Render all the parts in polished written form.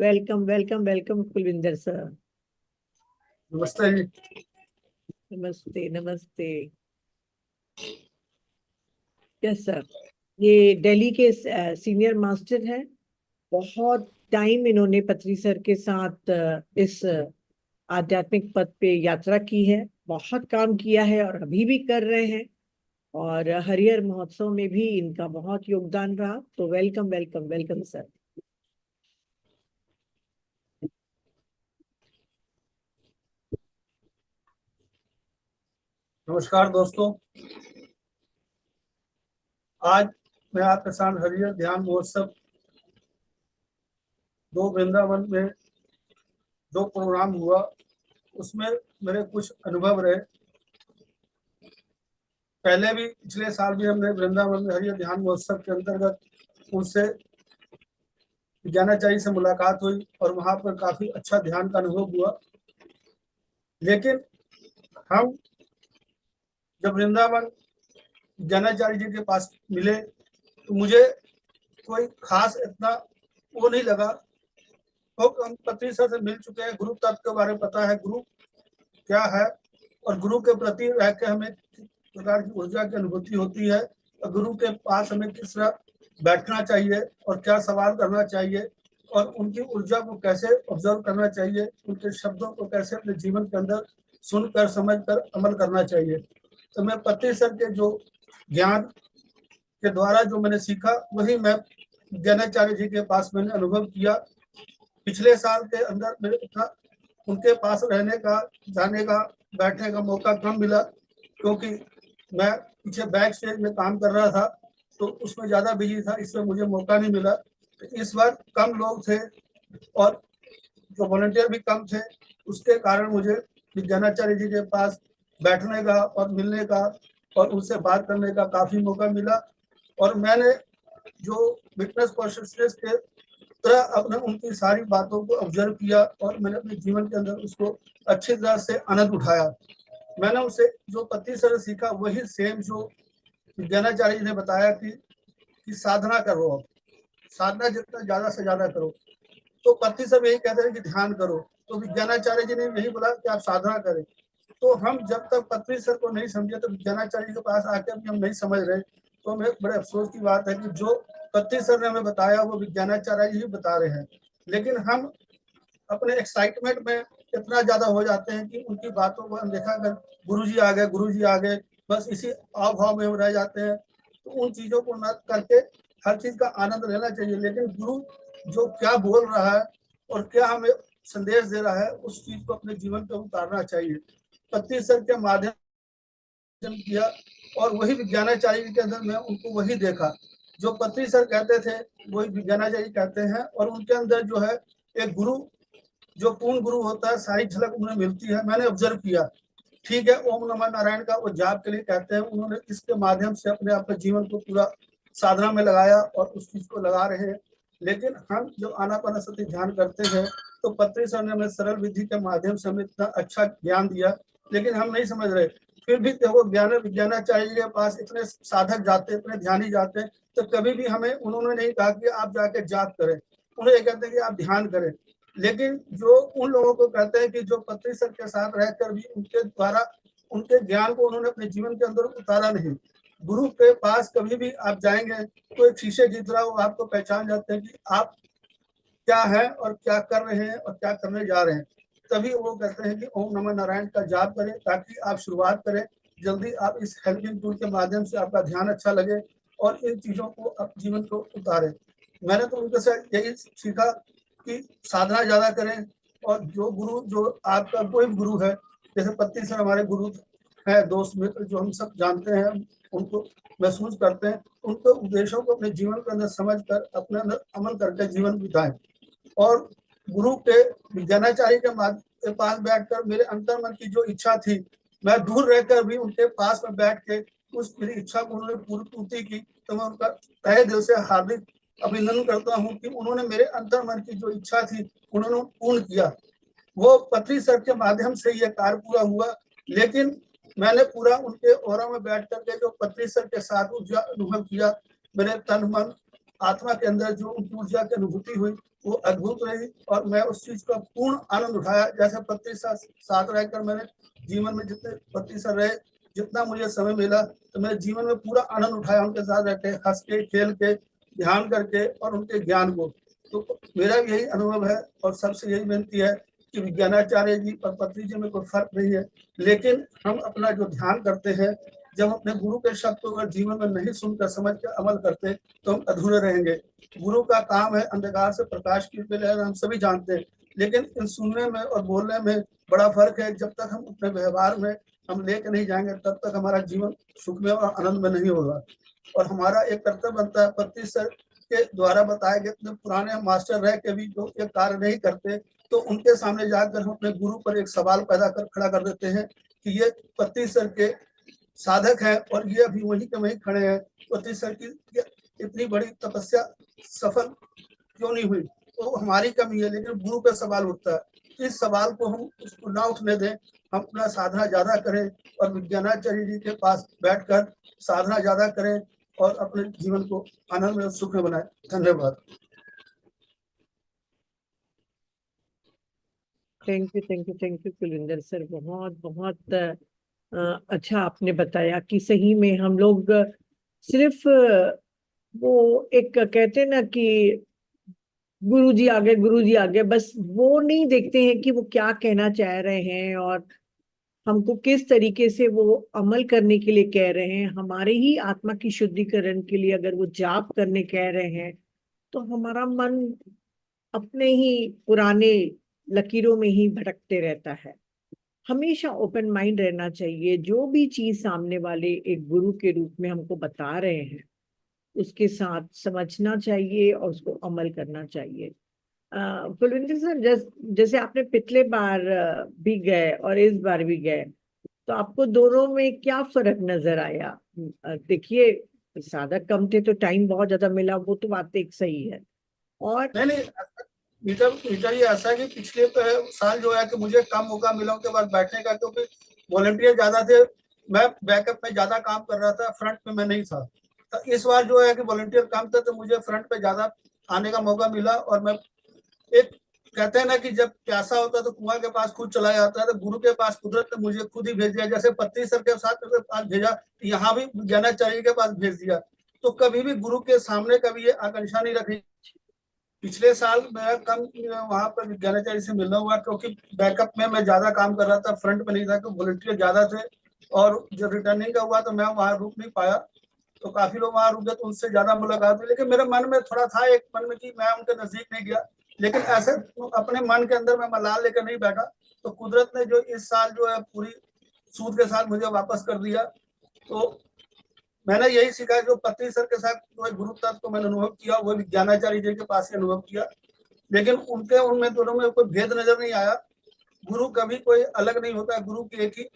Welcome welcome welcome Kulwinder sir. नमस्ते जी। नमस्ते नमस्ते। यस सर, ये दिल्ली के सीनियर मास्टर हैं। बहुत टाइम इन्होंने पत्री सर के साथ इस आध्यात्मिक पथ पे यात्रा की है, बहुत काम किया है और अभी भी कर रहे हैं। और हरिहर महोत्सव में भी इनका बहुत योगदान रहा। तो वेलकम वेलकम वेलकम सर। नमस्कार दोस्तों, आज मैं आपके साथ हरिहर ध्यान महोत्सव दो वृंदावन में जो प्रोग्राम हुआ उसमें मेरे कुछ अनुभव रहे। पहले भी पिछले साल भी हमने वृंदावन में हरिहर ध्यान महोत्सव के अंतर्गत उनसे ज्ञानाचार्य से मुलाकात हुई और वहां पर काफी अच्छा ध्यान का अनुभव हुआ। लेकिन हम जब वृंदावन ज्ञानाचार्य जी के पास मिले तो मुझे कोई खास इतना वो नहीं लगा। तो हम पत्री सर से मिल चुके हैं, गुरु तत्व के बारे में पता है, गुरु क्या है और गुरु के प्रति रह के हमें किस प्रकार की ऊर्जा की अनुभूति होती है और गुरु के पास हमें किस तरह बैठना चाहिए और क्या सवाल करना चाहिए और उनकी ऊर्जा को कैसे ऑब्जर्व करना चाहिए, उनके शब्दों को कैसे अपने जीवन के अंदर सुनकर समझकर अमल करना चाहिए। तो मैं पत्री सर के जो ज्ञान के द्वारा जो मैंने सीखा वही मैं ज्ञानाचार्य जी के पास मैंने अनुभव किया। पिछले साल के अंदर मेरे इतना उनके पास रहने का, जाने का, बैठने का मौका कम मिला क्योंकि मैं पीछे बैक स्टेज में काम कर रहा था तो उसमें ज़्यादा बिजी था, इसमें मुझे मौका नहीं मिला। तो इस बार कम लोग थे और जो वॉलंटियर भी कम थे, उसके कारण मुझे ज्ञानाचार्य जी के पास बैठने का और मिलने का और उनसे बात करने का काफ़ी मौका मिला। और मैंने जो विटनेस कॉन्शियसनेस के तरह अपने उनकी सारी बातों को ऑब्जर्व किया और मैंने अपने जीवन के अंदर उसको अच्छी तरह से आनंद उठाया। मैंने उसे जो पति से सीखा वही सेम जो ज्ञानाचार्य जी ने बताया कि साधना करो, साधना जितना ज्यादा से ज्यादा करो। तो पति सब यही कहते हैं कि ध्यान करो, तो विज्ञानाचार्य जी ने यही बोला कि आप साधना करें। तो हम जब तक पत्री सर को नहीं समझे तो विज्ञानाचार्य के पास आकर भी हम नहीं समझ रहे। तो हमें बड़े अफसोस की बात है कि जो पत्री सर ने हमें बताया वो विज्ञानाचार्य ही बता रहे हैं, लेकिन हम अपने एक्साइटमेंट में इतना ज्यादा हो जाते हैं कि उनकी बातों को अनदेखा कर गुरुजी आ गए, गुरुजी आ गए, बस इसी आव भाव में रह जाते हैं। तो उन चीजों को न करके हर चीज का आनंद लेना चाहिए, लेकिन गुरु जो क्या बोल रहा है और क्या हमें संदेश दे रहा है उस चीज को अपने जीवन पे उतारना चाहिए। पत्री सर के माध्यम किया और वही विज्ञानाचार्य के अंदर में उनको वही देखा जो पत्री सर कहते थे वही विज्ञानाचार्य कहते हैं। और उनके अंदर जो है एक गुरु जो पूर्ण गुरु होता है सारी झलक उन्हें मिलती है। मैंने ऑब्जर्व किया, ठीक है, ओम नमः नारायण का वो जाप के लिए कहते हैं, उन्होंने इसके माध्यम से अपने आप जीवन को पूरा साधना में लगाया और उस चीज को लगा रहे हैं। लेकिन हम जो आनापानसति ध्यान करते हैं तो पत्री सर ने हमें सरल विधि के माध्यम से हमें इतना अच्छा ज्ञान दिया, लेकिन हम नहीं समझ रहे। फिर भी देखो विज्ञानाचार्य के पास इतने साधक जाते, इतने ध्यानी जाते हैं, तो कभी भी हमें उन्होंने नहीं कहा कि आप जाके जाप करें, उन्हें ये कहते हैं कि आप ध्यान करें। लेकिन जो उन लोगों को कहते हैं कि जो पत्री सर के साथ रहकर भी उनके द्वारा उनके ज्ञान को उन्होंने अपने जीवन के अंदर उतारा नहीं। गुरु के पास कभी भी आप जाएंगे तो एक शीशे की तरह वो आपको पहचान जाते हैं कि आप क्या है और क्या कर रहे हैं और क्या करने जा रहे हैं। तभी वो कहते हैं कि ओम नमः नारायण का जाप करें ताकि आप शुरुआत करें, जल्दी आप इस हेल्पिंग टूल के माध्यम से आपका ध्यान अच्छा लगे और इन चीजों को आप जीवन को उतारें। मैंने तो उनके साथ यही सीखा कि साधना ज्यादा करें और जो गुरु जो आपका कोई गुरु है, जैसे पत्नी सर हमारे गुरु है, दोस्त मित्र जो हम सब जानते हैं, उनको महसूस करते हैं, उनके उपदेशों को अपने जीवन के अंदर समझ कर अपने अंदर अमल करके जीवन बिताएं। और गुरु के विज्ञानाचार्य के पास बैठकर मेरे अंतर मन की जो इच्छा थी, मैं दूर रहकर भी उनके पास में बैठ के उस मेरी इच्छा को उन्होंने पूर्ति की। तो मैं उनका तहे दिल से हार्दिक अभिनंदन करता हूँ कि उन्होंने मेरे अंतर मन की जो इच्छा थी उन्होंने पूर्ण किया। वो पत्री सर के माध्यम से यह कार्य पूरा हुआ, लेकिन मैंने पूरा उनके ओरा में बैठ करके जो पत्री सर के साथ ऊर्जा अनुभव किया, मेरे तन मन आत्मा के अंदर जो उनकी ऊर्जा की अनुभूति हुई वो अद्भुत रही और मैं उस चीज का पूर्ण आनंद उठाया। जैसे पति सर साथ रहकर मैंने जीवन में जितने पति सर रहे, जितना मुझे समय मिला तो मैं जीवन में पूरा आनंद उठाया, उनके साथ रहकर हंस के खेल के ध्यान करके और उनके ज्ञान को। तो मेरा यही अनुभव है और सबसे यही विनती है कि विज्ञानाचार्य जी और पत्री जी में कोई फर्क नहीं है, लेकिन हम अपना जो ध्यान करते हैं, जब अपने गुरु के शब्द को अगर जीवन में नहीं सुनकर समझ कर अमल करते तो हम अधूरे रहेंगे। गुरु का काम है अंधकार से प्रकाश की ओर ले जाना, हम सभी जानते हैं, लेकिन इन सुनने में और बोलने में बड़ा फर्क है। जब तक हम अपने व्यवहार में हम लेके नहीं जाएंगे तब तक हमारा जीवन सुखमय और आनंद में नहीं होगा। और हमारा एक कर्तव्य बनता है, पति सर के द्वारा बताए गए इतने पुराने मास्टर रह के भी जो ये कार्य नहीं करते, तो उनके सामने जाकर हम अपने गुरु पर एक सवाल पैदा कर खड़ा कर देते हैं कि ये पति सर के साधक है और ये अभी वहीं के वहीं खड़े हैं, पति सर की इतनी बड़ी तपस्या सफल क्यों नहीं हुई? तो हमारी कमी है, लेकिन गुरु पे सवाल उठता है। इस सवाल को हम उसको ना उठने दें, हम अपना साधना ज्यादा करें और विज्ञानाचार्य जी के पास बैठकर साधना ज्यादा करें और अपने जीवन को आनंद में सुख में बनाए। धन्यवाद। थैंक यू कुलविंदर सर, बहुत बहुत अच्छा आपने बताया कि सही में हम लोग सिर्फ वो एक कहते हैं ना कि गुरु जी आगे, बस वो नहीं देखते हैं कि वो क्या कहना चाह रहे हैं और हमको किस तरीके से वो अमल करने के लिए कह रहे हैं। हमारे ही आत्मा की शुद्धिकरण के लिए अगर वो जाप करने कह रहे हैं तो हमारा मन अपने ही पुराने लकीरों में ही भटकते रहता है। हमेशा ओपन माइंड रहना चाहिए। जो भी चीज सामने वाले एक गुरु के रूप में हमको बता रहे हैं उसके साथ समझना चाहिए और उसको अमल करना चाहिए। कुलविंदर सर, जैसे आपने पिछले बार भी गए और इस बार भी गए, तो आपको दोनों में क्या फर्क नजर आया? देखिए, साधक कम थे तो टाइम बहुत ज्यादा मिला, वो तो बात एक सही है। और नहीं, मीटर ये ऐसा है कि पिछले साल जो है कि मुझे कम मौका मिला उनके बाद बैठने का, क्योंकि वॉलंटियर ज्यादा थे, मैं बैकअप में ज्यादा काम कर रहा था, फ्रंट में मैं नहीं था। तो इस बार जो है कि वॉलंटियर कम थे तो मुझे फ्रंट पे ज्यादा आने का मौका मिला। और मैं एक कहते हैं ना कि जब प्यासा होता है तो कुआं के पास खुद चला जाता है, तो गुरु के पास कुदरत ने मुझे खुद ही भेज दिया। जैसे पत्री सर के साथ मेरे पास भेजा, यहाँ भी ज्ञानाचार्य के पास भेज दिया। तो कभी भी गुरु के सामने कभी ये आकांक्षा नहीं रखी। पिछले साल मैं कम वहां पर विज्ञानाचार्य से मिलना हुआ, क्योंकि बैकअप में मैं ज्यादा काम कर रहा था, फ्रंट में नहीं था, क्योंकि वॉलंटियर ज्यादा थे। और जब रिटर्निंग का हुआ तो मैं वहां रुक नहीं पाया, तो काफी लोग वहां रुक गए, तो उनसे ज्यादा मुलाकात हुई। लेकिन मेरे मन में थोड़ा था, एक मन में कि मैं उनके नजदीक नहीं गया, लेकिन ऐसे अपने मन के अंदर मैं मलाल लेकर नहीं बैठा। तो कुदरत ने जो इस साल जो है पूरी सूद के साथ मुझे वापस कर दिया। तो मैंने यही सीखा, जो पत्री सर के साथ जो गुरु तत्व को मैंने अनुभव किया वो विज्ञानाचार्य जी के पास ही अनुभव किया, लेकिन उनके उनमें दोनों में कोई भेद नजर नहीं आया। गुरु कभी कोई अलग नहीं होता है, गुरु की एक ही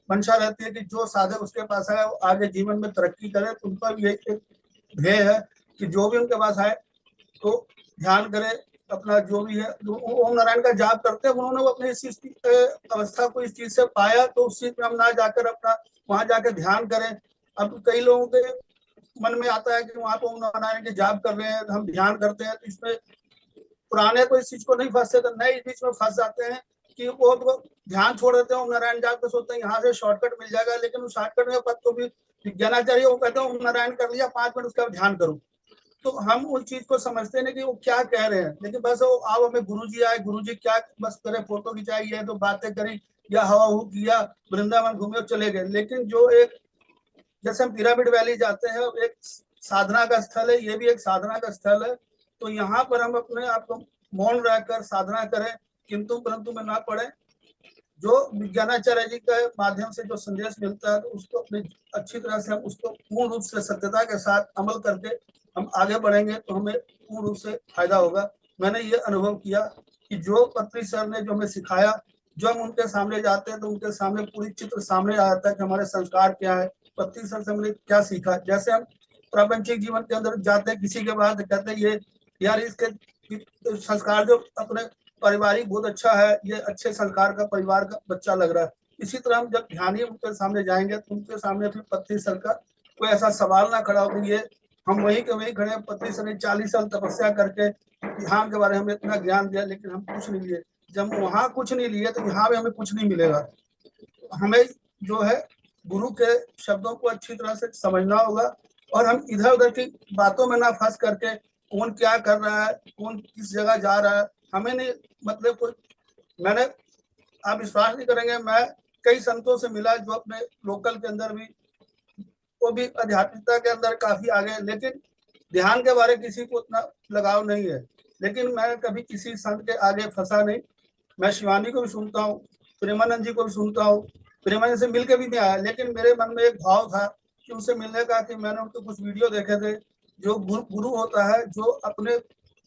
मंशा रहती है कि जो साधक उसके पास आए वो आगे जीवन में तरक्की करे। तो उनका भी एक ध्येय है कि जो भी उनके पास आए तो ध्यान करे, अपना जो भी है ओम नारायण का जाप करते हैं। उन्होंने अपने इस अवस्था को इस चीज से पाया, तो उस चीज में हम ना जाकर अपना वहां जाकर ध्यान करें। अब कई लोगों के मन में आता है कि वहां पर ओम नारायण के जाप कर रहे हैं, हम ध्यान करते हैं, तो इसमें पुराने को इस चीज को नहीं फंसते, तो नए इस बीच में फंस जाते हैं कि वो तो ध्यान छोड़ देते हैं, ओम नारायण जाप के सोचते हैं यहाँ से शॉर्टकट मिल जाएगा। लेकिन उस शॉर्टकट में पद तो भी विज्ञानाचार्य वो कहते हैं ओम नारायण कर लिया, 5 मिनट उसका ध्यान करो। तो हम उस चीज को समझते हैं कि वो क्या कह रहे हैं, लेकिन बस वो आओ हमें गुरुजी आए, गुरुजी क्या बस करे, फोटो खिंचाई है तो बातें करी या हवा हू किया, वृंदावन घूमे और चले गए। लेकिन जो एक जैसे हम पिरामिड वैली जाते हैं, एक साधना का स्थल है, ये भी एक साधना का स्थल है। तो यहाँ पर हम अपने आप को मौन रहकर साधना करें, किंतु परंतु में ना पड़े। जो विज्ञानाचार्य जी के माध्यम से जो संदेश मिलता है, तो उसको अपने अच्छी तरह से हम उसको पूर्ण रूप से सत्यता के साथ अमल करके हम आगे बढ़ेंगे तो हमें पूर्ण रूप से फायदा होगा। मैंने ये अनुभव किया कि जो पत्री सर ने जो हमें सिखाया, जो हम उनके सामने जाते हैं तो उनके सामने पूरी चित्र सामने आ जाता है कि हमारे संस्कार क्या है, पत्री सर से हमने क्या सीखा। जैसे हम प्रापंचिक जीवन के अंदर जाते हैं, किसी के बाद कहते हैं ये यार इसके संस्कार जो अपने पारिवारिक बहुत अच्छा है, ये अच्छे संस्कार का परिवार का बच्चा लग रहा है। इसी तरह हम जब ध्यानी उनके सामने जाएंगे तो उनके सामने फिर पत्री सर का कोई ऐसा सवाल ना खड़ा हो कि ये हम वहीं के वहीं खड़े हैं। पत्नी सर ने 40 साल तपस्या करके ध्यान के बारे में हमें इतना ज्ञान दिया, लेकिन हम कुछ नहीं लिए। जब वहां कुछ नहीं लिए तो यहाँ भी हमें कुछ नहीं मिलेगा। हमें जो है गुरु के शब्दों को अच्छी तरह से समझना होगा, और हम इधर उधर की बातों में ना फंस करके कौन क्या कर रहा है, कौन किस जगह जा रहा है, हमें नहीं मतलब कोई। मैंने, आप विश्वास नहीं करेंगे, मैं कई संतों से मिला जो अपने लोकल के अंदर भी, वो भी आध्यात्मिकता के अंदर काफी आगे, लेकिन ध्यान के बारे किसी को उतना लगाव नहीं है। लेकिन मैं कभी किसी संत के आगे फंसा नहीं। मैं शिवानी को भी सुनता हूँ, प्रेमानंद जी को भी सुनता हूँ। प्रेमानंद से मिलकर भी नहीं आया, लेकिन मेरे मन में एक भाव था कि उनसे मिलने का, कि मैंने उनके कुछ वीडियो देखे थे। जो गुरु होता है, जो अपने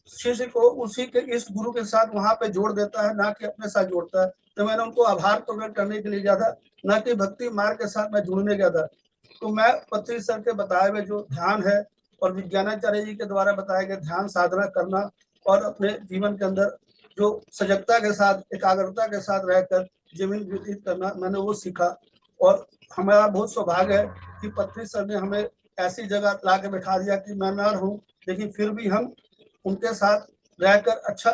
शिष्य को उसी के इस गुरु के साथ वहां पे जोड़ देता है, ना कि अपने साथ जोड़ता है। तो मैंने उनको आभार प्रकट करने के लिए गया था, ना कि भक्ति मार्ग के साथ मैं जुड़ने गया था। तो मैं पत्री सर के बताए हुए जो ध्यान है और विज्ञानाचार्य जी के द्वारा बताए गए ध्यान साधना करना, और अपने जीवन के अंदर जो सजगता के साथ, एकाग्रता के साथ रहकर जीवन व्यतीत करना, मैंने वो सीखा। और हमारा बहुत सौभाग्य है कि पत्री सर ने हमें ऐसी जगह ला के बैठा दिया कि मैं न रहूं, लेकिन फिर भी हम उनके साथ रहकर अच्छा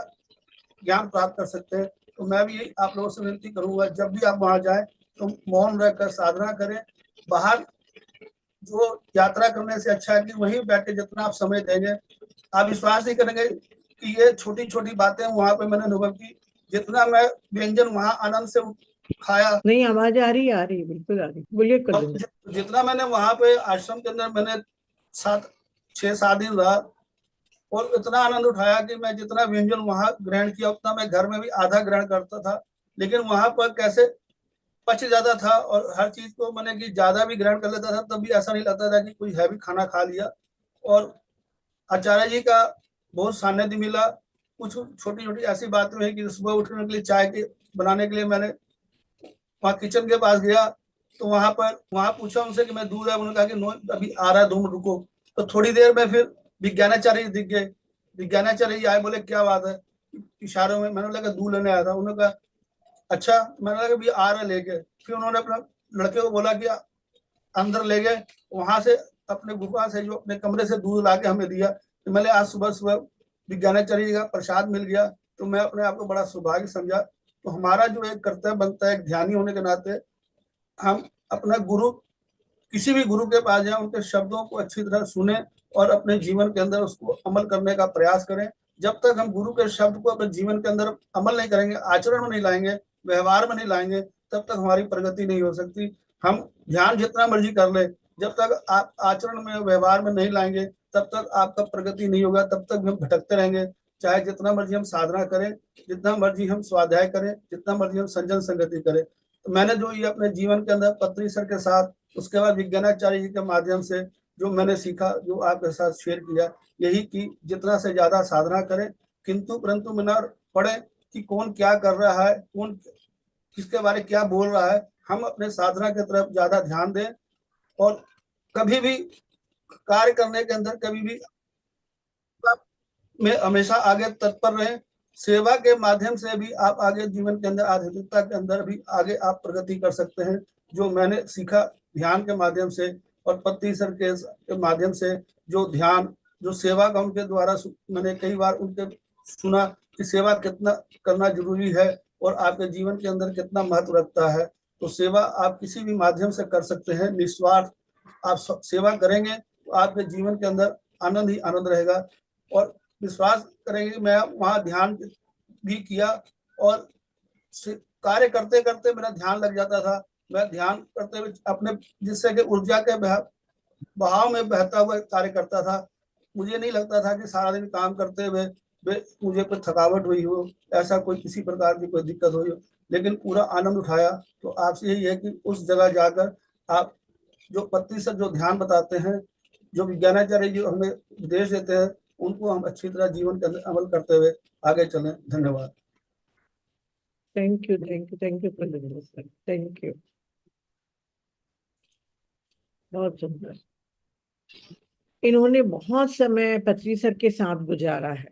ज्ञान प्राप्त कर सकते हैं। तो मैं भी आप लोगों से विनती करूंगा, जब भी आप वहां जाएं तो मौन रहकर साधना करें। बाहर जो यात्रा करने से अच्छा है कि वहीं बैठ के जितना आप समय देंगे, आप विश्वास नहीं करेंगे कि ये छोटी छोटी बातें वहां पे मैंने अनुभव की। जितना मैं व्यंजन वहां आनंद से खाया, नहीं, आवाज आ रही है, आ रही है, बिल्कुल आ रही है, बोलिए और कुलविंदर। जितना मैंने वहां पे आश्रम के अंदर मैंने 6-7 दिन रहा, और इतना आनंद उठाया कि मैं जितना व्यंजन वहां ग्रहण किया उतना मैं घर में भी आधा ग्रहण करता था। लेकिन वहां पर कैसे पच जाता था, और हर चीज को मैंने कि ज्यादा भी ग्रहण कर लेता था, तब भी ऐसा नहीं लगता था कि कोई हैवी खाना खा लिया। और आचार्य जी का बहुत सानिध्य मिला। कुछ छोटी छोटी ऐसी बातें हुई कि सुबह उठने के लिए चाय के बनाने के लिए मैंने वहाँ किचन के पास गया, तो वहां पूछा उनसे कि मैं दूध है, उन्होंने कहा कि नो अभी आ रहा है, 2 मिनट रुको। तो थोड़ी देर में फिर विज्ञानाचार्य दिख गए। विज्ञानाचार्य जी आए, बोले क्या बात है, इशारों में। मैंने लगा दूध लेने आया था। उन्होंने कहा अच्छा, मैंने लगा भी आ रहा लेके। फिर उन्होंने अपने लड़के को बोला कि अंदर ले गए, वहां से अपने गुफा से जो अपने कमरे से दूध ला के हमें दिया। तो मैंने आज सुबह सुबह विज्ञानाचार्य जी का प्रसाद मिल गया, तो मैं अपने आप को बड़ा सौभाग्य समझा। तो हमारा जो एक कर्तव्य बनता है एक ध्यानी होने के नाते, हम अपना गुरु, किसी भी गुरु के पास जाए, उनके शब्दों को अच्छी तरह सुने और अपने जीवन के अंदर उसको अमल करने का प्रयास करें। जब तक हम गुरु के शब्द को अपने जीवन के अंदर अमल नहीं करेंगे, आचरण में नहीं लाएंगे, व्यवहार में नहीं लाएंगे, तब तक हमारी प्रगति नहीं हो सकती। हम ध्यान जितना मर्जी कर ले, जब तक आप आचरण में व्यवहार में नहीं लाएंगे, तब तक आपका प्रगति नहीं होगा, तब तक हम भटकते रहेंगे। चाहे जितना मर्जी हम साधना करें, जितना मर्जी हम स्वाध्याय करें, जितना मर्जी हम संजन संगति करें। तो मैंने जो ये अपने जीवन के अंदर पत्री सर के साथ, उसके बाद विज्ञानाचार्य जी के माध्यम से जो मैंने सीखा, जो आपके साथ शेयर किया, यही कि जितना से ज्यादा साधना करें, किंतु परंतु में न पड़े कि कौन क्या कर रहा है, कौन किसके बारे क्या बोल रहा है। हम अपने साधना की तरफ ज्यादा ध्यान दें, और कभी भी कार्य करने के अंदर कभी भी में हमेशा आगे तत्पर रहें। सेवा के माध्यम से भी आप आगे जीवन के अंदर, आध्यात्मिकता के अंदर भी आगे आप प्रगति कर सकते हैं। जो मैंने सीखा ध्यान के माध्यम से और पत्नी सर के माध्यम से, जो ध्यान, जो सेवा का उनके द्वारा मैंने कई बार उनके सुना कि सेवा कितना करना जरूरी है और आपके जीवन के अंदर कितना महत्व रखता है। तो सेवा आप किसी भी माध्यम से कर सकते हैं, निस्वार्थ आप सेवा करेंगे तो आपके जीवन के अंदर आनंद ही आनंद रहेगा। और विश्वास करेंगे, मैं वहां ध्यान भी किया, और कार्य करते करते मेरा ध्यान लग जाता था। मैं ध्यान करते हुए अपने, जिससे कि ऊर्जा के बहाव में बहता हुआ कार्य करता था। मुझे नहीं लगता था कि सारा दिन काम करते हुए मुझे कोई थकावट हुई हो, ऐसा कोई किसी प्रकार की कोई दिक्कत हुई हो, लेकिन पूरा आनंद उठाया। तो आपसे यही है कि उस जगह जाकर आप जो पत्नी से जो ध्यान बताते हैं, जो विज्ञानाचार्य जो हमें उपदेश देते हैं, उनको हम अच्छी तरह जीवन के अंदर अमल करते हुए आगे चलें। धन्यवाद। Thank you, thank you, thank you Kulwinder sir, thank you, बहुत सुंदर। इन्होंने बहुत समय पत्री सर के साथ गुजारा है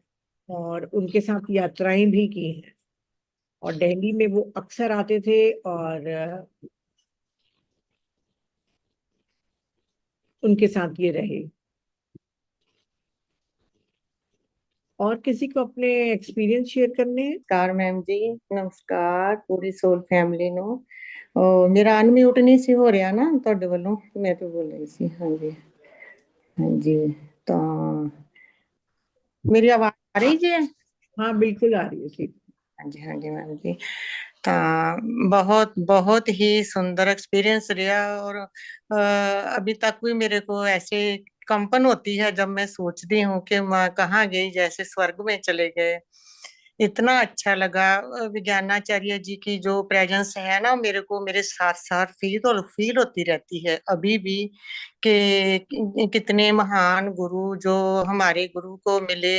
और उनके साथ यात्राएं भी की हैं, और दिल्ली में वो अक्सर आते थे और उनके साथ ये रहे। और किसी को अपने एक्सपीरियंस शेयर करने हैं? नमस्कार मैम जी। नमस्कार पूरी सोल फैमिली ਨੂੰ। ਉਹ ਮੇਰਾ ਅਨਮਿਊਟ ਨਹੀਂ ਸੀ ਹੋ ਰਿਹਾ ਨਾ ਤੁਹਾਡੇ ਵੱਲੋਂ, ਮੈਂ ਤਾਂ ਬੋਲ ਰਹੀ ਸੀ। ਹਾਂਜੀ ਹਾਂਜੀ, ਤਾਂ ਮੇਰੀ ਆਵਾਜ਼ ਆ ਰਹੀ ਜੀ? हाँ बिल्कुल आ रही है, ठीक। ਹਾਂਜੀ ਹਾਂਜੀ ਮੈਮ ਜੀ, ਤਾਂ बहुत बहुत ही सुंदर एक्सपीरियंस रहा। और अभी तक भी मेरे को ऐसे कंपन होती है जब मैं सोचती हूँ कि मैं कहाँ गई, जैसे स्वर्ग में चले गए। इतना अच्छा लगा। विज्ञानाचार्य जी की जो प्रेजेंस है ना, मेरे को मेरे साथ साथ फील होती रहती है अभी भी, कि कितने महान गुरु जो हमारे गुरु को मिले,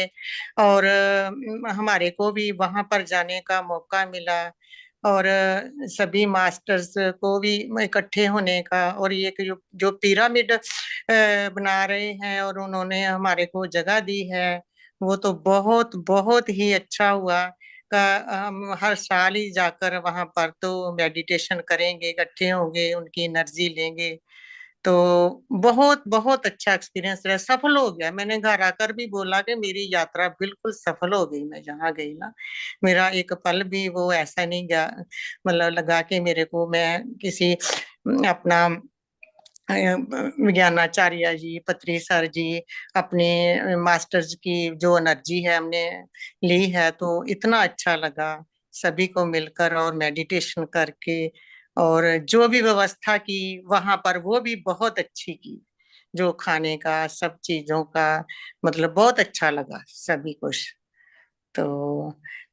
और हमारे को भी वहां पर जाने का मौका मिला, और सभी मास्टर्स को भी इकट्ठे होने का, और ये जो पिरामिड बना रहे हैं और उन्होंने हमारे को जगह दी है, वो तो बहुत बहुत ही अच्छा हुआ। का हम हर साल ही जाकर वहां पर तो मेडिटेशन करेंगे, इकट्ठे होंगे, उनकी एनर्जी लेंगे। तो बहुत बहुत अच्छा एक्सपीरियंस रहा, सफल हो गया। मैंने घर आकर भी बोला कि मेरी यात्रा बिल्कुल सफल हो गई। मैं जहाँ गई ना, मेरा एक पल भी वो ऐसा नहीं गया, मतलब लगा कि मेरे को मैं किसी अपना विज्ञानाचार्य जी, पत्री सर जी, अपने मास्टर्स की जो एनर्जी है हमने ली है, तो इतना अच्छा लगा सभी को मिलकर और मेडिटेशन करके। और जो भी व्यवस्था की वहां पर वो भी बहुत अच्छी की, जो खाने का सब चीजों का, मतलब बहुत अच्छा लगा सभी कुछ। तो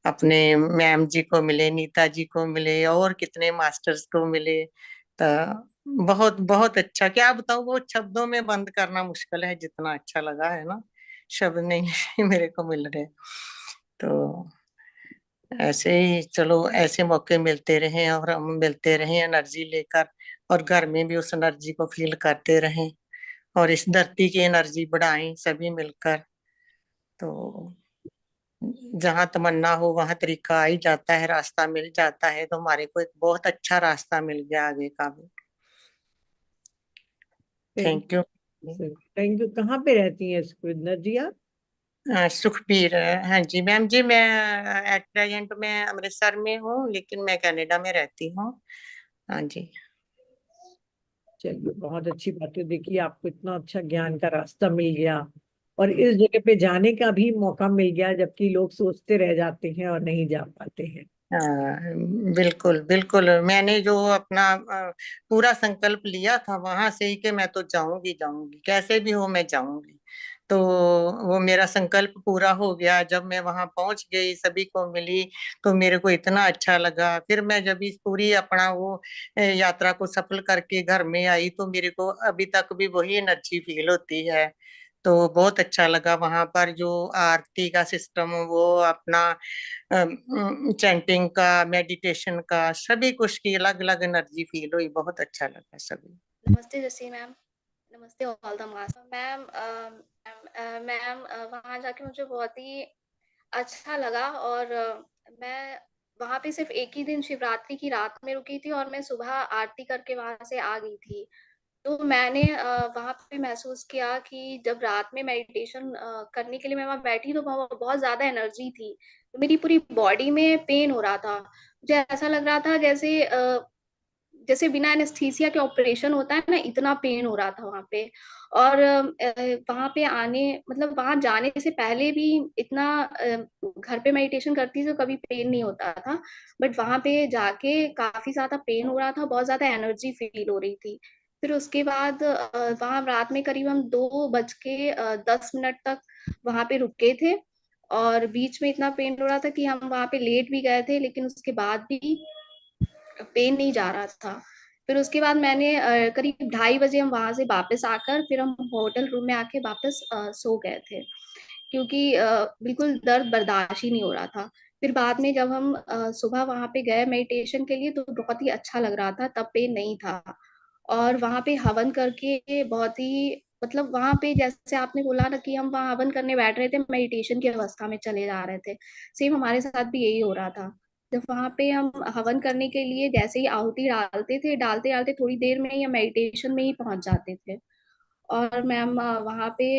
अपने मैम जी को मिले, नीता जी को मिले, और कितने मास्टर्स को मिले। तो बहुत बहुत अच्छा, क्या बताऊं, वो शब्दों में बंद करना मुश्किल है, जितना अच्छा लगा है ना, शब्द नहीं मेरे को मिल रहे। तो ऐसे ही चलो, ऐसे मौके मिलते रहे और हम मिलते रहे एनर्जी लेकर, और घर में भी उस एनर्जी को फील करते रहें, और इस धरती की एनर्जी बढ़ाएं सभी मिलकर। तो जहां तमन्ना हो वहां तरीका आ ही जाता है, रास्ता मिल जाता है। तो हमारे को एक बहुत अच्छा रास्ता मिल गया आगे का भी। Thank you. Thank you. कहाँ पे रहती हैं सुखविंदर जी आप? सुखबीर, हाँ जी मैम जी, मैं एट प्रेजेंट मैं अमृतसर में हूँ, लेकिन मैं कनाडा में रहती हूँ। हाँ जी। चलिए, बहुत अच्छी बात है। देखिए, आपको इतना अच्छा ज्ञान का रास्ता मिल गया और इस जगह पे जाने का भी मौका मिल गया, जबकि लोग सोचते रह जाते हैं और नहीं जा पाते हैं। हाँ, बिल्कुल बिल्कुल। मैंने जो अपना पूरा संकल्प लिया था वहां से ही, कि मैं तो जाऊंगी जाऊंगी, कैसे भी हो मैं जाऊंगी। तो वो मेरा संकल्प पूरा हो गया। जब मैं वहां पहुंच गई, सभी को मिली, तो मेरे को इतना अच्छा लगा। फिर मैं जब इस पूरी अपना वो यात्रा को सफल करके घर में आई, तो मेरे को अभी तक भी वही एनर्जी फील होती है। तो बहुत अच्छा लगा वहां पर जो आरती का सिस्टम, वो अपना चैंटिंग का, मेडिटेशन का, सभी कुछ की अलग अलग एनर्जी फील हुई। बहुत अच्छा लगा सभी। नमस्ते जसी मैम। नमस्ते all the master ma'am. Ma'am वहाँ जाके मुझे बहुत ही अच्छा लगा। और मैं वहाँ पे सिर्फ एक ही दिन शिवरात्रि की रात में रुकी थी और मैं सुबह आरती करके वहाँ से आ गई थी। तो मैंने वहाँ पे महसूस किया कि जब रात में मेडिटेशन करने के लिए मैं वहाँ बैठी, तो वहाँ बहुत ज़्यादा एनर्जी थी। तो मेरी पूरी बॉडी में पेन हो रहा था। मुझे ऐसा लग रहा था जैसे जैसे बिना एनेस्थीसिया के ऑपरेशन होता है ना, इतना पेन हो रहा था वहाँ पे। और वहाँ पे आने, मतलब वहाँ जाने से पहले भी इतना घर पे मेडिटेशन करती तो कभी पेन नहीं होता था, बट वहाँ पे जाके काफी ज्यादा पेन हो रहा था, बहुत ज्यादा एनर्जी फील हो रही थी। फिर उसके बाद वहाँ रात में करीब हम 2 बज के 10 मिनट तक वहाँ पे रुके थे। और बीच में इतना पेन हो रहा था कि हम वहाँ पे लेट भी गए थे, लेकिन उसके बाद भी पेन नहीं जा रहा था। फिर उसके बाद मैंने करीब 2:30 बजे हम वहां से वापस आकर फिर हम होटल रूम में आके वापस सो गए थे, क्योंकि बिल्कुल दर्द बर्दाश्त ही नहीं हो रहा था। फिर बाद में जब हम सुबह वहां पे गए मेडिटेशन के लिए, तो बहुत ही अच्छा लग रहा था, तब पेन नहीं था। और वहां पे हवन करके बहुत ही, मतलब वहां पे जैसे आपने बोला ना कि हम वहां हवन करने बैठ रहे थे, मेडिटेशन की अवस्था में चले जा रहे थे, सेम हमारे साथ भी यही हो रहा था। जब वहां पे हम हवन करने के लिए जैसे ही आहुति डालते थे, डालते डालते थोड़ी देर में ही हम मेडिटेशन में ही पहुंच जाते थे। और मैम वहां पे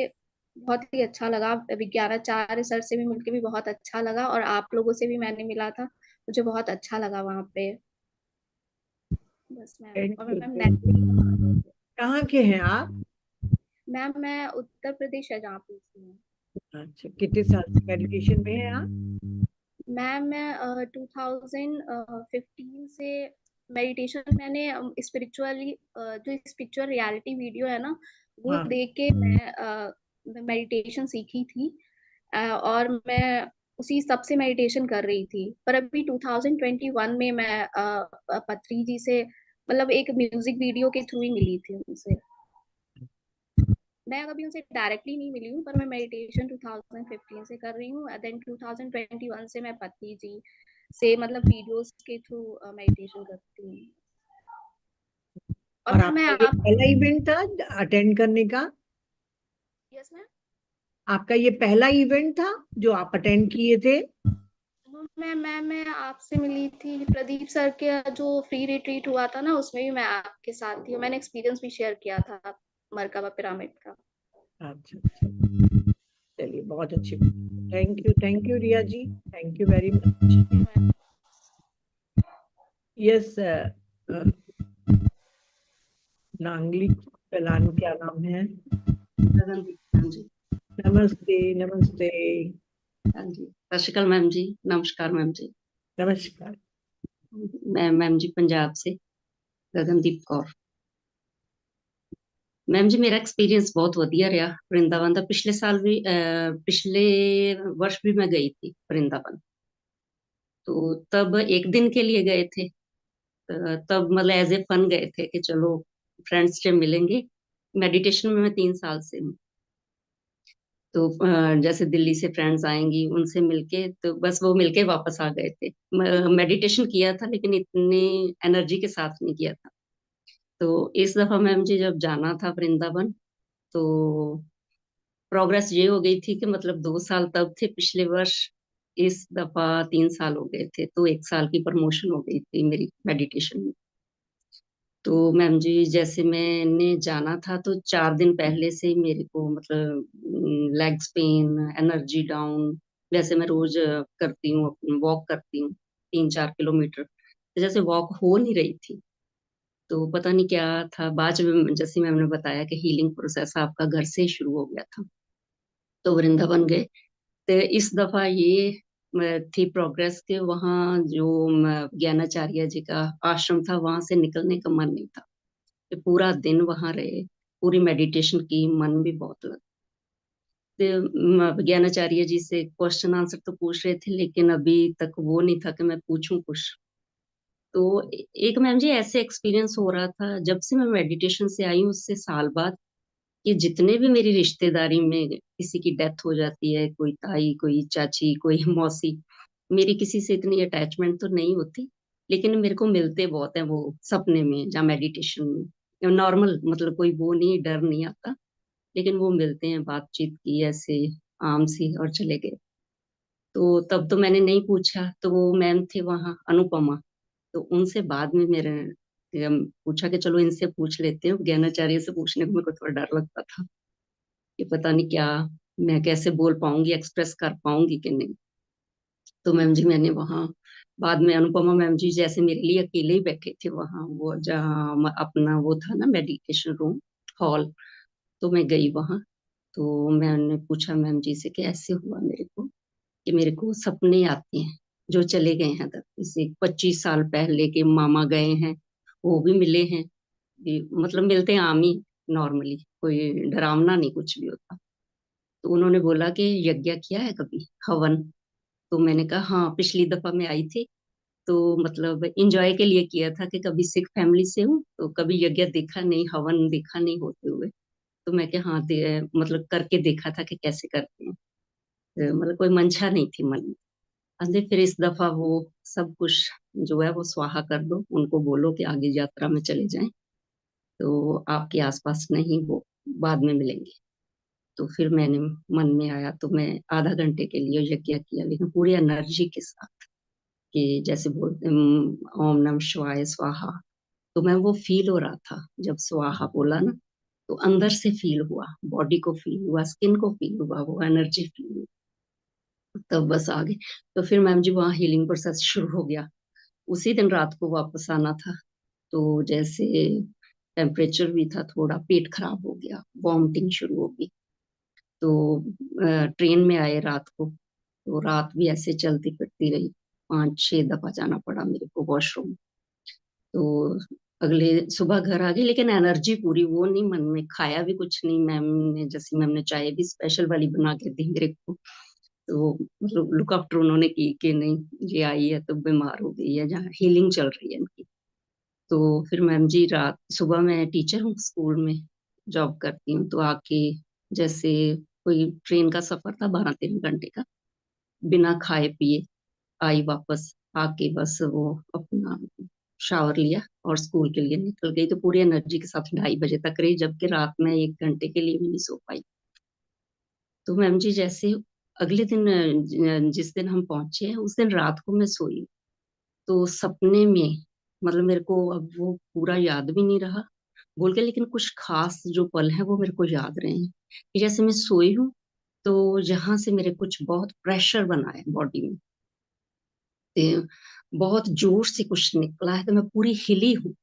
बहुत ही अच्छा लगा। विज्ञानाचार्य सर से भी मिलके भी बहुत अच्छा लगा, और आप लोगों से भी मैंने मिला था, मुझे बहुत अच्छा लगा वहाँ पे। बस मैम। थैंक और यू। मैम कहाँ के हैं आप? मैं उत्तर प्रदेश है जहाँ पे हूँ। अच्छा, कितने साल से मेडिटेशन में हैं आप? मैम मैं 2015 से मेडिटेशन, मैंने स्पिरिचुअली जो स्पिरिचुअल रियलिटी वीडियो है ना, वो हाँ। देख के मैं मेडिटेशन सीखी थी। और मैं उसी सब से मेडिटेशन कर रही थी। पर अभी 2021 में मैं पत्री जी से, मतलब एक म्यूजिक वीडियो के थ्रू ही मिली थी उनसे। मैं कभी उनसे डायरेक्टली नहीं मिली हूँ, पर मैं मेडिटेशन 2015 से कर रही हूँ। देन 2021 से मैं पति जी से, मतलब वीडियोस के थ्रू मेडिटेशन करती हूँ। और और मैं आपका ये आप पहला इवेंट था अटेंड करने का? Yes ma'am. आपका ये पहला इवेंट था जो आप अटेंड किए थे? मैं आपसे मिली थी प्रदीप सर के जो फ्री रिट्रीट हुआ था ना, उसमें भी मैं आपके साथ थी, और मैंने एक्सपीरियंस भी शेयर किया था मरकबा पिरामिड का। अच्छा अच्छा, चलिए बहुत अच्छी बात। Thank you Riya ji, thank you very much. Yes, Nangli Palan, क्या नाम है? गगनदीप मैम जी। नमस्ते नमस्ते। हाँ जी, सत श्री अकाल मैम जी। नमस्कार मैम जी। नमस्कार। मैं मैम जी पंजाब से गगनदीप कौर। मैम जी मेरा एक्सपीरियंस बहुत ਵਧੀਆ ਰਿਹਾ वृंदावन ਦਾ। पिछले वर्ष भी मैं गई थी वृंदावन। तो तब एक दिन के लिए गए थे। तब मतलब एज ए फन गए थे कि चलो फ्रेंड्स से मिलेंगे। मेडिटेशन में मैं 3 साल से हूँ। तो जैसे दिल्ली से फ्रेंड्स आएंगी उनसे मिलके, तो बस वो मिलके वापस आ गए थे। मेडिटेशन किया था लेकिन इतनी एनर्जी के साथ नहीं किया था। तो इस दफा मैम जी जब जाना था वृंदावन, तो प्रोग्रेस ये हो गई थी कि मतलब 2 साल तब थे पिछले वर्ष, इस दफा 3 साल हो गए थे, तो 1 साल की प्रमोशन हो गई थी मेरी मेडिटेशन में। तो मैम जी जैसे मैंने जाना था तो 4 दिन पहले से ही मेरे को मतलब लेग्स पेन, एनर्जी डाउन। वैसे मैं रोज करती हूँ, वॉक करती हूँ 3-4 किलोमीटर, तो जैसे वॉक हो नहीं रही थी। तो पता नहीं क्या था। बाद में जैसे मैम ने बताया कि हीलिंग प्रोसेस आपका घर से ही शुरू हो गया था, तो वृंदावन गए। तो इस दफा ये थी प्रोग्रेस के वहाँ जो ज्ञानाचार्य जी का आश्रम था, वहां से निकलने का मन नहीं था। कि पूरा दिन वहां रहे, पूरी मेडिटेशन की, मन भी बहुत लगा। तो ज्ञानाचार्य जी से क्वेश्चन आंसर तो पूछ रहे थे, लेकिन अभी तक वो नहीं था कि मैं पूछूं कुछ। तो एक मैम जी ऐसे एक्सपीरियंस हो रहा था जब से मैं मेडिटेशन से आई हूँ, उससे साल बाद, कि जितने भी मेरी रिश्तेदारी में किसी की डेथ हो जाती है, कोई ताई, कोई चाची, कोई मौसी, मेरी किसी से इतनी अटैचमेंट तो नहीं होती, लेकिन मेरे को मिलते बहुत हैं वो सपने में या मेडिटेशन में। नॉर्मल मतलब कोई वो नहीं, डर नहीं आता, लेकिन वो मिलते हैं, बातचीत की ऐसे आम सी और चले गए। तो तब तो मैंने नहीं पूछा, तो वो मैम थे वहाँ अनुपमा, तो उनसे बाद में मेरे पूछा कि चलो इनसे पूछ लेते हैं। ज्ञानाचार्य से पूछने को मेरे को थोड़ा डर लगता था कि पता नहीं क्या, मैं कैसे बोल पाऊंगी, एक्सप्रेस कर पाऊंगी कि नहीं। तो मैम जी मैंने वहाँ बाद में, अनुपमा मैम जी जैसे मेरे लिए अकेले ही बैठे थे वहाँ, वो जहाँ अपना वो था ना मेडिटेशन रूम, हॉल। तो मैं गई वहाँ। तो मैंने पूछा मैम जी से कि ऐसे हुआ मेरे को, कि मेरे को सपने आते हैं जो चले गए हैं तब, जैसे 25 साल पहले के मामा गए हैं, वो भी मिले हैं। मतलब मिलते हैं आम ही, नॉर्मली, कोई डरावना नहीं कुछ भी होता। तो उन्होंने बोला कि यज्ञ किया है कभी, हवन? तो मैंने कहा हाँ, पिछली दफा मैं आई थी, तो मतलब इंजॉय के लिए किया था, कि कभी सिख फैमिली से हूँ तो कभी यज्ञ देखा नहीं, हवन देखा नहीं होते हुए। तो मैं क्या हाँ मतलब करके देखा था कि कैसे करते हैं। मतलब कोई मंशा नहीं थी मन में। अरे फिर इस दफा वो सब कुछ जो है वो स्वाहा कर दो, उनको बोलो कि आगे यात्रा में चले जाएं, तो आपके आसपास नहीं, वो बाद में मिलेंगे। तो फिर मैंने मन में आया, तो मैं आधा घंटे के लिए यज्ञ किया, लेकिन पूरी एनर्जी के साथ, कि जैसे बोलते हैं, ओम नमः शिवाय स्वाहा। तो मैं वो फील हो रहा था जब स्वाहा बोला ना, तो अंदर से फील हुआ, बॉडी को फील हुआ, स्किन को फील हुआ, वो एनर्जी फील हुई। तब बस आ गए। तो फिर मैम जी वहाँ हीलिंग प्रोसेस शुरू हो गया। उसी दिन रात को वापस आना था, तो जैसे टेम्परेचर भी था, थोड़ा पेट खराब हो गया, वॉमिटिंग शुरू हो गई। तो ट्रेन में आए रात को, तो रात भी ऐसे चलती फिरती रही, 5-6 दफा जाना पड़ा मेरे को वॉशरूम। तो अगले सुबह घर आ गई, लेकिन एनर्जी पूरी, वो नहीं मन में, खाया भी कुछ नहीं। मैम ने, जैसे मैम ने चाय भी स्पेशल वाली बना के दी मेरे को, तो मतलब लुक आफ्टर उन्होंने की कि नहीं ये आई है तो बीमार हो गई है, जहाँ हीलिंग चल रही है इनकी। तो फिर मैम जी रात, सुबह मैं टीचर हूँ, स्कूल में जॉब करती हूँ, तो आके जैसे कोई ट्रेन का सफर था 12-13 घंटे का, बिना खाए पिए आई वापस। आके बस वो अपना शावर लिया और स्कूल के लिए निकल गई। तो पूरी एनर्जी के साथ 2:30 बजे तक रही, जबकि रात में 1 घंटे के लिए भी नहीं सो पाई। तो मैम जी जैसे अगले दिन जिस दिन हम पहुंचे हैं, उस दिन रात को मैं सोई, तो सपने में, मतलब मेरे को अब वो पूरा याद भी नहीं रहा बोल के, लेकिन कुछ खास जो पल है वो मेरे को याद रहे हैं कि जैसे मैं सोई हूँ, तो यहाँ से मेरे कुछ बहुत प्रेशर बना है बॉडी में, ते बहुत जोर से कुछ निकला है, तो मैं पूरी हिली हूँ।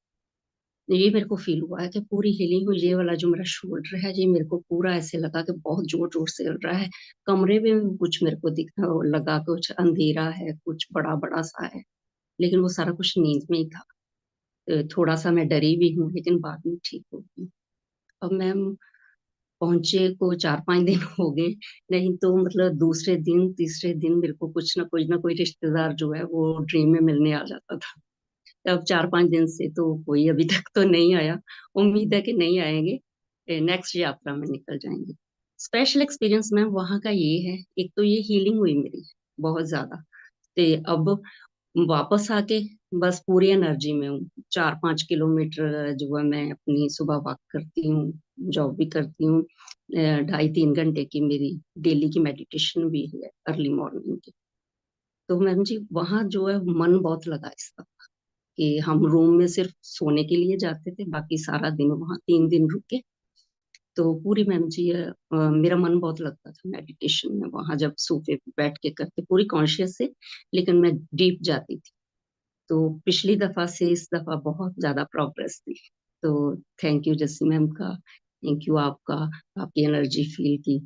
ये मेरे को फील हुआ है कि पूरी हिली हूँ। ये वाला जो मेरा शोल्डर है, ये मेरे को पूरा ऐसे लगा कि बहुत जोर जोर से हिल रहा है। कमरे में कुछ मेरे को दिख लगा, कुछ अंधेरा है, कुछ बड़ा बड़ा सा है, लेकिन वो सारा कुछ नींद में ही था। थोड़ा सा मैं डरी भी हूँ, लेकिन बाद में ठीक हो गई। अब मैम पहुंचे को 4-5 दिन हो गए, नहीं तो मतलब दूसरे दिन तीसरे दिन मेरे को कुछ ना कोई रिश्तेदार जो है वो ड्रीम में मिलने आ जाता था। अब 4-5 दिन से तो कोई अभी तक तो नहीं आया। उम्मीद है कि नहीं आएंगे, नेक्स्ट यात्रा में निकल जाएंगे। स्पेशल एक्सपीरियंस मैम वहाँ का ये है, एक तो ये हीलिंग हुई मेरी बहुत ज्यादा। ते अब वापस आके बस पूरी एनर्जी में हूँ। 4-5 किलोमीटर जो है मैं अपनी सुबह वॉक करती हूँ, जॉब भी करती हूँ। 2.5-3 घंटे की मेरी डेली की मेडिटेशन भी है अर्ली मॉर्निंग की। तो मैम जी वहाँ जो है मन बहुत लगा इस दफा, कि हम रूम में सिर्फ सोने के लिए जाते थे, बाकी सारा दिन वहाँ 3 दिन रुके। तो पूरी मैम जी मेरा मन बहुत लगता था मेडिटेशन में, वहाँ जब सोफे पे बैठ के करते, पूरी कॉन्शियस से, लेकिन मैं डीप जाती थी। तो पिछली दफा से इस दफा बहुत ज्यादा प्रोग्रेस थी। तो थैंक यू जस्सी मैम का, थैंक यू आपका, आपकी एनर्जी फील की।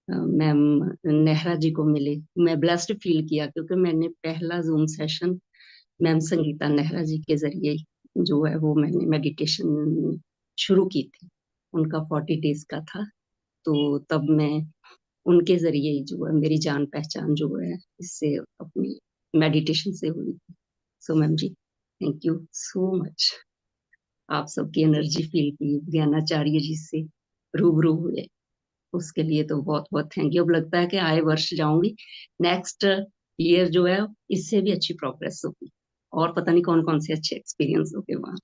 मैम नेहरा जी को मिले, मैं ब्लेस्ड फील किया, क्योंकि मैंने पहला Zoom session ma'am Sangeeta Nehra ji के जरिए जो है वो मैंने मेडिटेशन शुरू की थी। उनका 40 डेज का था, तो तब मैं उनके जरिए ही जो है मेरी जान पहचान जो है इससे अपनी मेडिटेशन से हुई। So ma'am ji thank you so much. आप सबकी एनर्जी फील की, ज्ञानाचार्य जी से रूबरू हुए, उसके लिए तो बहुत बहुत थैंक यू। अब लगता है कि आए वर्ष जाऊंगी, नेक्स्ट ईयर जो है इससे भी अच्छी प्रोग्रेस होगी, और पता नहीं कौन कौन से अच्छे एक्सपीरियंस होंगे वहां।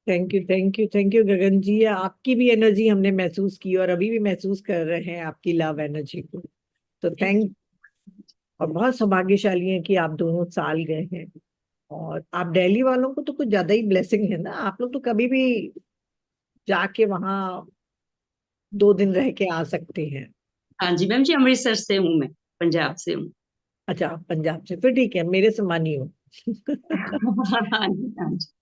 Thank you, thank you, thank you Gagan ji. आपकी भी एनर्जी हमने महसूस की और अभी भी महसूस कर रहे हैं आपकी लव एनर्जी को। तो थैंक, और बहुत सौभाग्यशाली हैं कि आप दोनों साल गए हैं। और आप दिल्ली वालों को तो कुछ ज्यादा ही ब्लेसिंग है ना, आप लोग तो कभी भी जाके वहाँ 2 दिन रह के आ सकते हैं। हाँ जी मैम जी, अमृतसर से हूँ मैं, पंजाब से हूँ। अच्छा, आप पंजाब से, फिर ठीक है, मेरे समान ही हो। हाँ जी हाँ जी,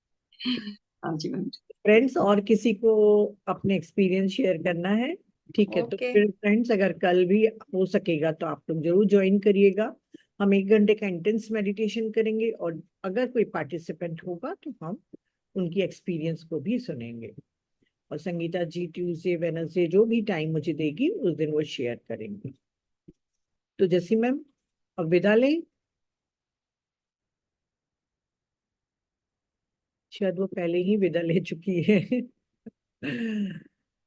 हाँ जी मैम जी। फ्रेंड्स, और किसी को अपने एक्सपीरियंस शेयर करना है? ठीक है, तो ओके। फिर फ्रेंड्स अगर कल भी हो सकेगा तो आप लोग जरूर ज्वाइन करिएगा। हम 1 घंटे का इंटेंस मेडिटेशन करेंगे, और अगर कोई पार्टिसिपेंट होगा तो हम उनकी एक्सपीरियंस को भी सुनेंगे। और संगीता जी ट्यूसडे वेडनेसडे जो भी टाइम मुझे देगी उस दिन वो शेयर करेंगे। तो जैसी मैम अब विदा लें, शायद वो पहले ही विदा ले चुकी है।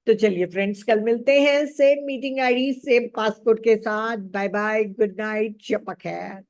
तो चलिए फ्रेंड्स, कल मिलते हैं, same meeting ID, same passport के साथ। बाय बाय, गुड नाइट, शब बखैर।